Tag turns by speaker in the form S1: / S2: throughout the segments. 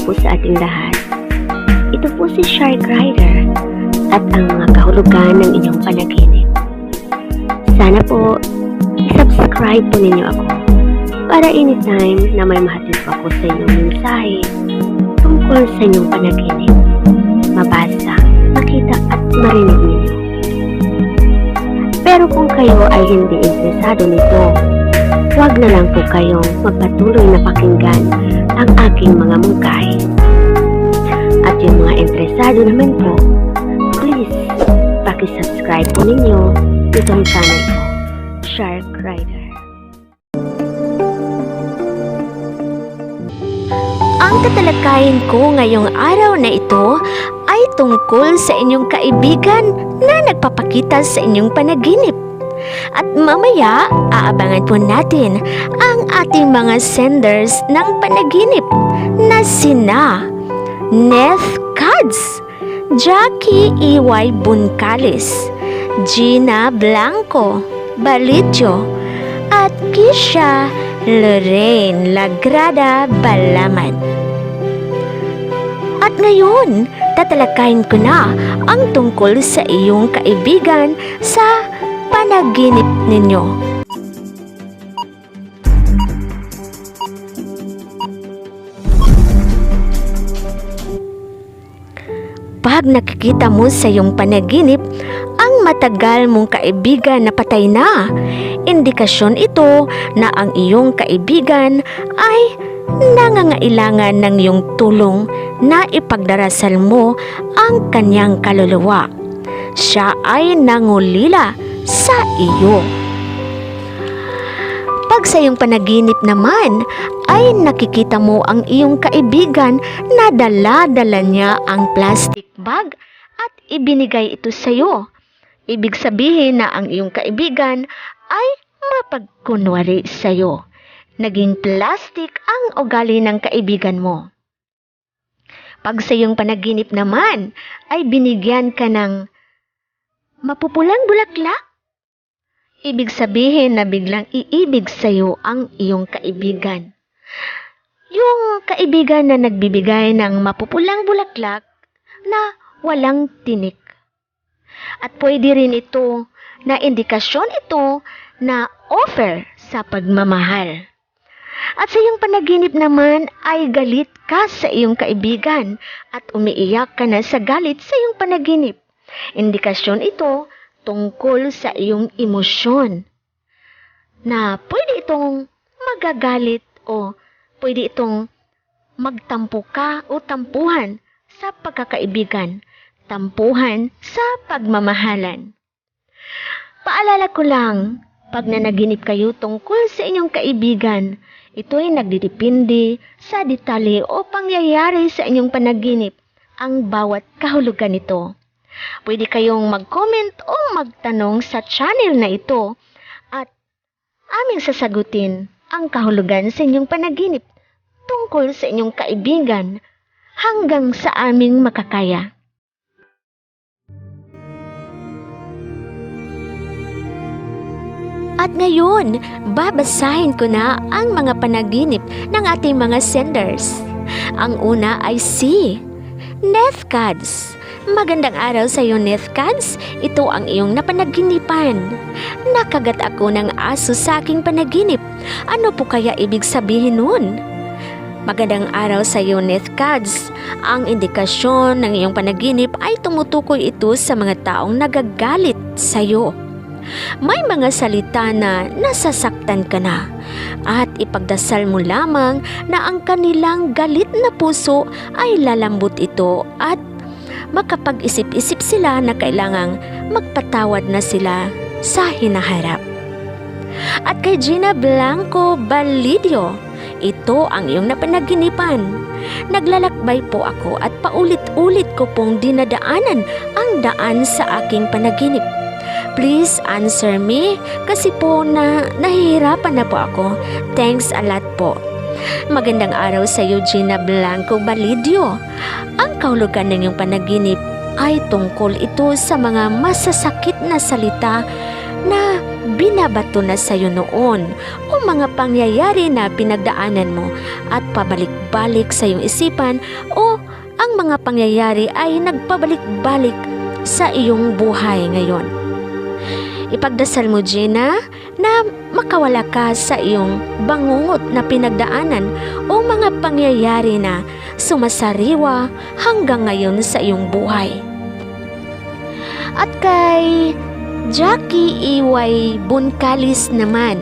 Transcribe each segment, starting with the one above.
S1: po sa ating lahat. Ito po si Shark Rider at ang mga kahulugan ng inyong panaginip. Sana po, i-subscribe po ninyo ako para anytime na may mahatid po ako sa inyong mensahe tungkol sa inyong panaginip, mabasa, makita at marinig ninyo. Pero kung kayo ay hindi interesado nito, huwag na lang po kayong magpatuloy na pakinggan ang aking mga mungkahi. At yung mga interesado naman po, please, pakisubscribe po ninyo itong channel ko, Shark Rider.
S2: Ang tatalakayin ko ngayong araw na ito ay tungkol sa inyong kaibigan na nagpapakita sa inyong panaginip. At mamaya, aabangan po natin ang ating mga senders ng panaginip na sina Neth Cads, Jackie E.Y. Buncalis, Gina Blanco Balitio, at Kisha Lorraine Lagrada Balaman. At ngayon, tatalakayin ko na ang tungkol sa iyong kaibigan sa panaginip ninyo. Pag nakikita mo sa iyong panaginip ang matagal mong kaibigan na patay na, indikasyon ito na ang iyong kaibigan ay nangangailangan ng iyong tulong na ipagdarasal mo ang kanyang kaluluwa. Siya ay nangulila sa iyo. Pag sa iyong panaginip naman ay nakikita mo ang iyong kaibigan na dala-dala niya ang plastic bag at ibinigay ito sa iyo. Ibig sabihin na ang iyong kaibigan ay mapagkunwari sa iyo. Naging plastic ang ugali ng kaibigan mo. Pag sa iyong panaginip naman ay binigyan ka ng mapupulang bulaklak, ibig sabihin na biglang iibig sa iyo ang iyong kaibigan. Yung kaibigan na nagbibigay ng mapupulang bulaklak na walang tinik. At pwede rin ito na indikasyon ito na offer sa pagmamahal. At sa iyong panaginip naman ay galit ka sa iyong kaibigan at umiiyak ka na sa galit sa iyong panaginip. Indikasyon ito tungkol sa iyong emosyon na pwede itong magagalit o pwede itong magtampo ka o tampuhan sa pagkakaibigan, tampuhan sa pagmamahalan. Paalala ko lang, pag nanaginip kayo tungkol sa inyong kaibigan, ito ay nagdidepende sa detalye o pangyayari sa inyong panaginip ang bawat kahulugan nito. Pwede kayong mag-comment o magtanong sa channel na ito at aming sasagutin ang kahulugan sa inyong panaginip tungkol sa inyong kaibigan hanggang sa aming makakaya. At ngayon, babasahin ko na ang mga panaginip ng ating mga senders. Ang una ay si Neth Cads. Magandang araw sa iyo, Neth Cads. Ito ang iyong napanaginipan. Nakagat ako ng aso sa aking panaginip. Ano po kaya ibig sabihin nun? Magandang araw sa iyo, Neth Cads. Ang indikasyon ng iyong panaginip ay tumutukoy ito sa mga taong nagagalit sa iyo. May mga salita na nasasaktan ka na at ipagdasal mo lamang na ang kanilang galit na puso ay lalambot ito at makapag-isip-isip sila na kailangang magpatawad na sila sa hinaharap. At kay Gina Blanco Balidio, ito ang iyong napanaginipan. Naglalakbay po ako at paulit-ulit ko pong dinadaanan ang daan sa aking panaginip. Please answer me kasi po nahihirapan na po ako. Thanks a lot po. Magandang araw sa iyo, Gina Blanco Balidio. Ang kahulugan ng iyong panaginip ay tungkol ito sa mga masasakit na salita na binabato na sa'yo noon o mga pangyayari na pinagdaanan mo at pabalik-balik sa iyong isipan o ang mga pangyayari ay nagpabalik-balik sa iyong buhay ngayon. Ipagdasal mo, Gina, na makawala ka sa iyong bangungot na pinagdaanan o mga pangyayari na sumasariwa hanggang ngayon sa iyong buhay. At kay Jackie Iway Buncalis naman,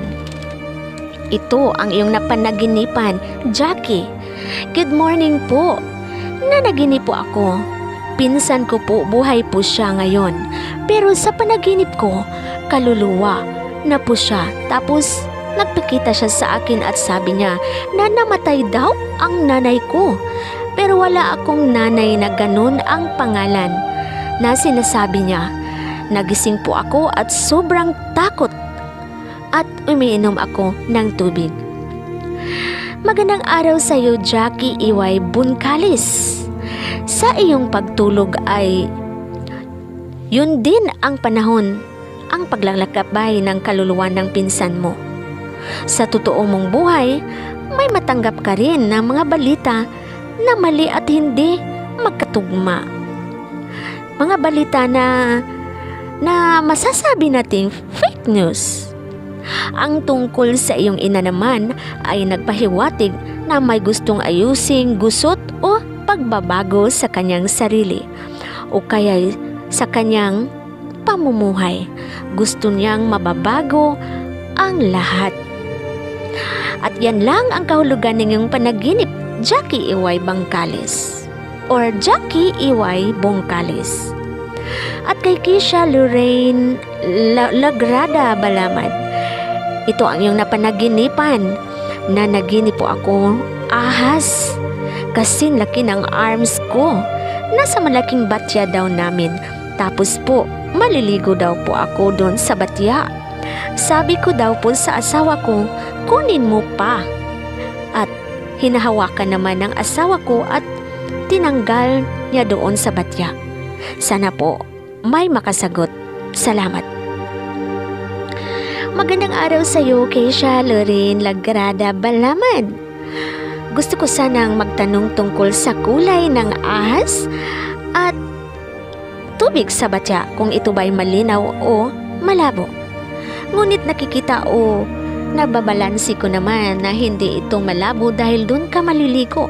S2: ito ang iyong napanaginipan. Jackie, good morning po. Nanaginip po ako. Pinsan ko po, buhay po siya ngayon. Pero sa panaginip ko, kaluluwa na po siya. Tapos nagpakita siya sa akin at sabi niya na namatay daw ang nanay ko. Pero wala akong nanay na ganun ang pangalan na sinasabi niya. Nagising po ako at sobrang takot at umiinom ako ng tubig. Magandang araw sa iyo, Jackie Iway Buncalis. Sa iyong pagtulog ay yun din ang panahon, ang paglalakbay ng kaluluwa ng pinsan mo. Sa totoo mong buhay, may matanggap ka rin ng mga balita na mali at hindi magkatugma. Mga balita na masasabi nating fake news. Ang tungkol sa iyong ina naman ay nagpahiwatig na may gustong ayusing gusot o pagbabago sa kanyang sarili o kaya sa kanyang pamumuhay. Gusto niyang mababago ang lahat. At yan lang ang kahulugan ng iyong panaginip, Jackie Iway Buncalis or Jackie Iway Buncalis. At kay Keisha Lorraine Lagrada Balamad, ito ang iyong napanaginipan. Na naginip po ako ahas. Kasing laki ng arms ko. Nasa malaking batya daw namin. Tapos po, maliligo daw po ako doon sa batya. Sabi ko daw po sa asawa ko, kunin mo pa. At hinahawakan naman ng asawa ko at tinanggal niya doon sa batya. Sana po may makasagot. Salamat. Magandang araw sa iyo, Keisha Lorraine Lagrada Balamad. Gusto ko sanang magtanong tungkol sa kulay ng ahas at tubig sa batya, kung ito ba'y malinaw o malabo. Ngunit nakikita o nababalansi ko naman na hindi ito malabo dahil doon ka maliligo.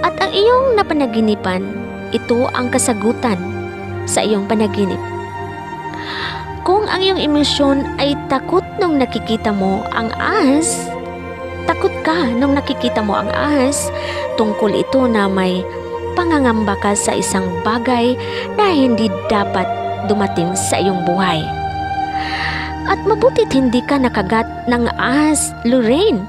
S2: At ang iyong napanaginipan, ito ang kasagutan sa iyong panaginip. Kung ang iyong emosyon ay takot nung nakikita mo ang ahas, takot ka nung nakikita mo ang ahas, tungkol ito na may pangangamba ka sa isang bagay na hindi dapat dumating sa iyong buhay. At mabutit hindi ka nakagat ng ahas, Lorraine,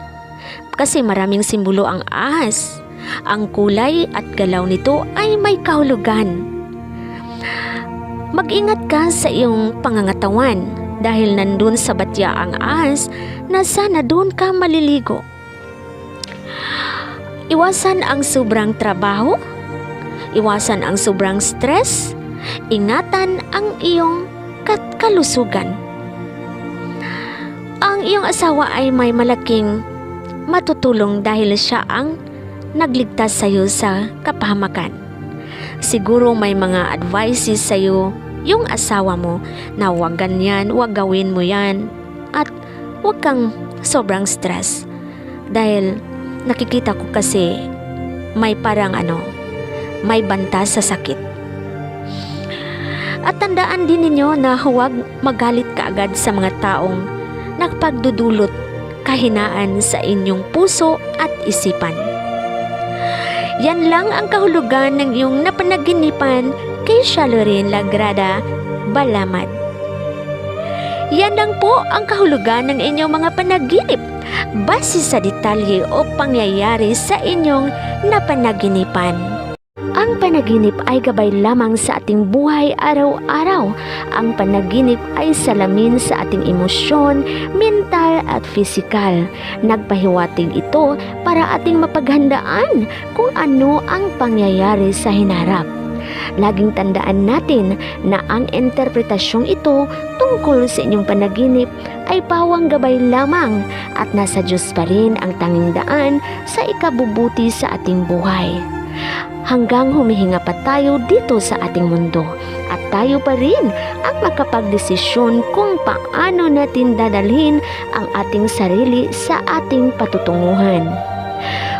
S2: kasi maraming simbolo ang ahas. Ang kulay at galaw nito ay may kahulugan. Mag-ingat ka sa iyong pangangatawan dahil nandun sa batya ang ahas na sana doon ka maliligo. Iwasan ang sobrang trabaho, iwasan ang sobrang stress, ingatan ang iyong kalusugan. Ang iyong asawa ay may malaking matutulong dahil siya ang nagligtas sa iyo sa kapahamakan. Siguro may mga advices sa iyo yung asawa mo na huwag ganyan, huwag gawin mo yan at huwag kang sobrang stress. Dahil nakikita ko kasi may parang may banta sa sakit. At tandaan din ninyo na huwag magalit kaagad sa mga taong nakapagdudulot kahinaan sa inyong puso at isipan. Yan lang ang kahulugan ng iyong napanaginipan kay Lorraine Lagrada Balamad. Yan lang po ang kahulugan ng inyong mga panaginip base sa detalye o pangyayari sa inyong napanaginipan. Ang panaginip ay gabay lamang sa ating buhay araw-araw. Ang panaginip ay salamin sa ating emosyon, mental at pisikal. Nagpahiwatig ito para ating mapaghandaan kung ano ang pangyayari sa hinarap. Laging tandaan natin na ang interpretasyong ito tungkol sa inyong panaginip ay pawang gabay lamang at nasa Diyos pa rin ang tanging daan sa ikabubuti sa ating buhay. Hanggang humihinga pa tayo dito sa ating mundo at tayo pa rin ang makapagdesisyon kung paano natin dadalhin ang ating sarili sa ating patutunguhan.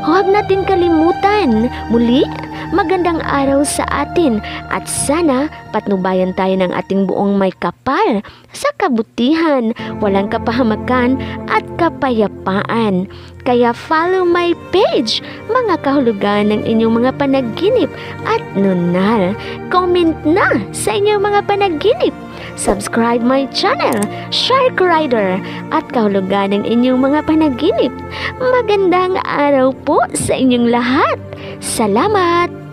S2: Huwag natin kalimutan, muli, magandang araw sa atin at sana patnubayan tayo ng ating buong may kapal sa kabutihan, walang kapahamakan at kapayapaan. Kaya follow my page, mga kahulugan ng inyong mga panaginip at nunal. Comment na sa inyong mga panaginip. Subscribe my channel, Shark Rider, at kahulugan ng inyong mga panaginip. Magandang araw po sa inyong lahat. Salamat!